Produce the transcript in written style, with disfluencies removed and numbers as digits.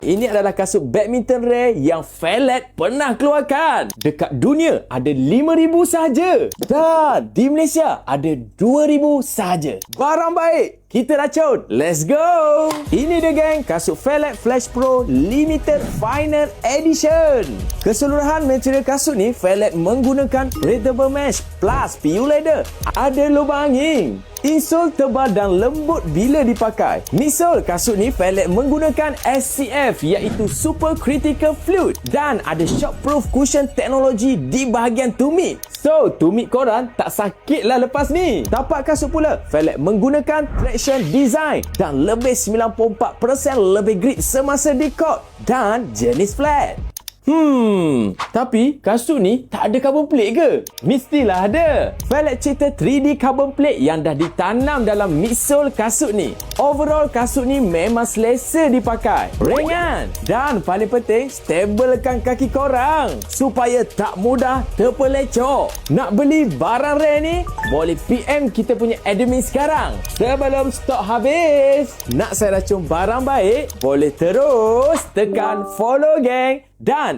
Ini adalah kasut badminton rare yang Felett pernah keluarkan. Dekat dunia ada 5,000 sahaja. Dan di Malaysia ada 2,000 sahaja. Barang baik, kita racun. Let's go! Ini dia geng, kasut Felett Flash Pro Limited Final Edition. Keseluruhan material kasut ni Felett menggunakan breathable mesh plus PU leather. Ada lubang angin. Insole tebal dan lembut bila dipakai. Midsole kasut ni Felett menggunakan SCF iaitu Super Critical Fluid dan ada shockproof cushion teknologi di bahagian tumit. So, tumit korang tak sakit lah lepas ni. Tapak kasut pula Felett menggunakan traction design dan lebih 94% lebih grip semasa di court dan jenis flat. Tapi kasut ni tak ada carbon plate ke? Mestilah ada. Felett cipta 3D carbon plate yang dah ditanam dalam midsole kasut ni. Overall, kasut ni memang selesa dipakai, ringan dan paling penting, stablekan kaki korang supaya tak mudah terpelecok. Nak beli barang rare ni? Boleh PM kita punya admin sekarang sebelum stok habis. Nak saya racun barang baik? Boleh terus tekan follow geng dan